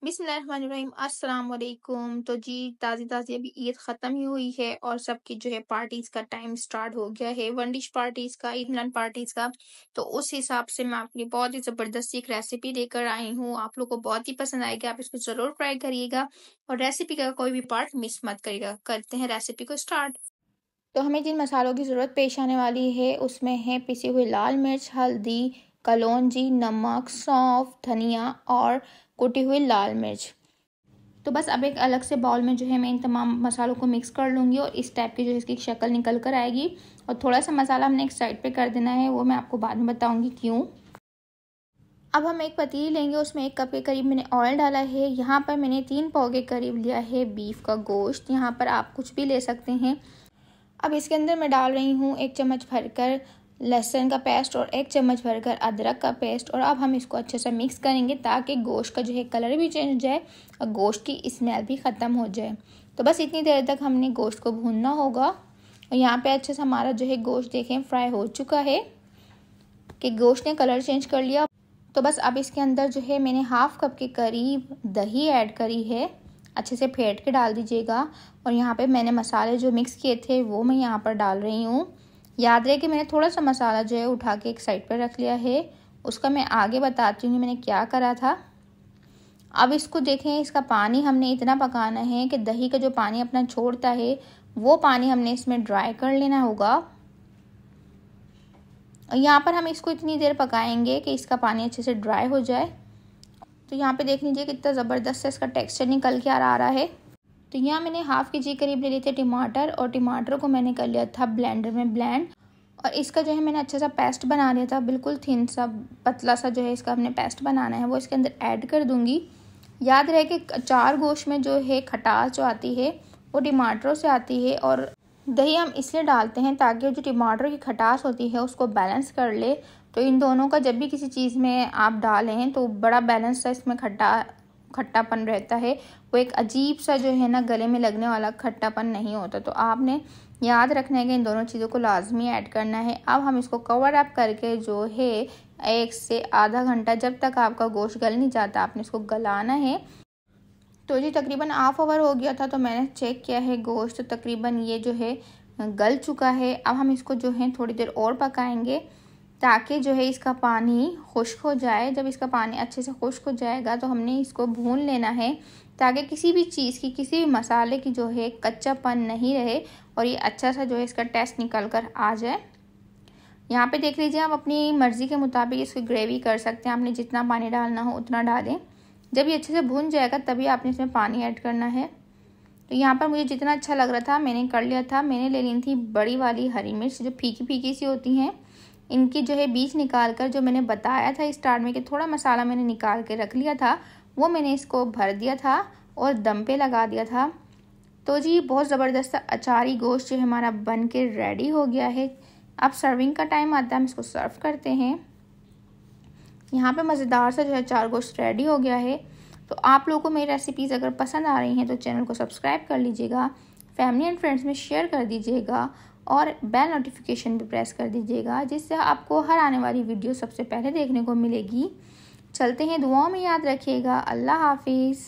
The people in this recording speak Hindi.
बिस्मिल्लाहिर्रहमानिर्रहीम अस्सलाम वालेकुम। तो जी ताज़ी अभी ईद ख़त्म ही हुई है और सबकी जो है पार्टीज़ का टाइम स्टार्ट हो गया है, वन डिश पार्टीज़ का, ईद मिलन पार्टीज़ का। तो उस हिसाब से मैं आपके लिए बहुत ही ज़बरदस्त एक रेसिपी लेकर आई हूँ। आप लोग को बहुत ही पसंद आएगी, आप इसको ज़रूर ट्राई करिएगा और रेसिपी का कोई भी पार्ट मिस मत करिएगा। करते हैं रेसिपी को स्टार्ट। तो हमें जिन मसालों की ज़रूरत पेश आने वाली है उसमें है पिसी हुई लाल मिर्च, हल्दी, कलौंजी, नमक, सौंफ, धनिया और कुटी हुई लाल मिर्च। तो बस अब एक अलग से बाउल में जो है मैं इन तमाम मसालों को मिक्स कर लूँगी और इस टाइप की जो है इसकी शक्ल निकल कर आएगी। और थोड़ा सा मसाला हमने एक साइड पे कर देना है, वो मैं आपको बाद में बताऊँगी क्यों। अब हम एक पतीली लेंगे, उसमें 1 कप के करीब मैंने ऑयल डाला है। यहाँ पर मैंने 3 पाव के करीब लिया है बीफ का गोश्त, यहाँ पर आप कुछ भी ले सकते हैं। अब इसके अंदर मैं डाल रही हूँ 1 चम्मच भरकर लहसुन का पेस्ट और 1 चम्मच भरकर अदरक का पेस्ट और अब हम इसको अच्छे से मिक्स करेंगे ताकि गोश्त का जो है कलर भी चेंज हो जाए और गोश्त की स्मेल भी ख़त्म हो जाए। तो बस इतनी देर तक हमने गोश्त को भूनना होगा। और यहाँ पे अच्छे से हमारा जो है गोश्त देखें फ्राई हो चुका है कि गोश्त ने कलर चेंज कर लिया। तो बस अब इसके अंदर जो है मैंने 1/2 कप के करीब दही ऐड करी है, अच्छे से फेंट के डाल दीजिएगा। और यहाँ पे मैंने मसाले जो मिक्स किए थे वो मैं यहाँ पर डाल रही हूँ। याद रहे कि मैंने थोड़ा सा मसाला जो है उठा के एक साइड पर रख लिया है, उसका मैं आगे बताती हूँ मैंने क्या करा था। अब इसको देखें, इसका पानी हमने इतना पकाना है कि दही का जो पानी अपना छोड़ता है वो पानी हमने इसमें ड्राई कर लेना होगा। और यहाँ पर हम इसको इतनी देर पकाएंगे कि इसका पानी अच्छे से ड्राई हो जाए। तो यहाँ पे देख लीजिए कितना ज़बरदस्त से इसका टेक्सचर निकल के आ रहा है। तो यहाँ मैंने 1/2 kg करीब ले लिए थे टमाटर और टमाटर को मैंने कर लिया था ब्लेंडर में ब्लेंड। और इसका जो है मैंने अच्छा सा पेस्ट बना लिया था, बिल्कुल थिन सा पतला सा जो है इसका हमने पेस्ट बनाना है, वो इसके अंदर ऐड कर दूँगी। याद रहे कि अचार गोश्त में जो है खटास जो आती है वो टमाटरों से आती है और दही हम इसलिए डालते हैं ताकि जो टमाटर की खटास होती है उसको बैलेंस कर ले। तो इन दोनों का जब भी किसी चीज़ में आप डालें तो बड़ा बैलेंस सा इसमें खट्टापन रहता है, वो एक अजीब सा जो है ना गले में लगने वाला खट्टापन नहीं होता। तो आपने याद रखना है कि इन दोनों चीज़ों को लाजमी ऐड करना है। अब हम इसको कवर अप करके जो है 1 से आधा घंटा, जब तक आपका गोश्त गल नहीं जाता आपने इसको गलाना है। तो जी तकरीबन ½ आवर हो गया था, तो मैंने चेक किया है गोश्त तो तकरीबन ये जो है गल चुका है। अब हम इसको जो है थोड़ी देर और पकाएंगे ताकि जो है इसका पानी खुश्क हो जाए। जब इसका पानी अच्छे से खुश्क हो जाएगा तो हमने इसको भून लेना है ताकि किसी भी चीज़ की, किसी भी मसाले की जो है कच्चापन नहीं रहे और ये अच्छा सा जो है इसका टेस्ट निकल कर आ जाए। यहाँ पे देख लीजिए, आप अपनी मर्ज़ी के मुताबिक इसकी ग्रेवी कर सकते हैं, आपने जितना पानी डालना हो उतना डालें। जब ये अच्छे से भून जाएगा तभी आपने इसमें पानी ऐड करना है। तो यहाँ पर मुझे जितना अच्छा लग रहा था मैंने कर लिया था। मैंने ले ली थी बड़ी वाली हरी मिर्च जो फीकी फीकी सी होती हैं, इनकी जो है बीज निकाल कर, जो मैंने बताया था स्टार्ट में कि थोड़ा मसाला मैंने निकाल के रख लिया था, वो मैंने इसको भर दिया था और दम पे लगा दिया था। तो जी बहुत ज़बरदस्त अचारी गोश्त जो है हमारा बन के रेडी हो गया है। अब सर्विंग का टाइम आता है, हम इसको सर्व करते हैं। यहाँ पे मज़ेदार सा जो है अचार गोश्त रेडी हो गया है। तो आप लोगों को मेरी रेसिपीज़ अगर पसंद आ रही हैं तो चैनल को सब्सक्राइब कर लीजिएगा, फैमिली एंड फ्रेंड्स में शेयर कर दीजिएगा और बेल नोटिफिकेशन भी प्रेस कर दीजिएगा, जिससे आपको हर आने वाली वीडियो सबसे पहले देखने को मिलेगी। चलते हैं, दुआओं में याद रखिएगा। अल्लाह हाफिज़।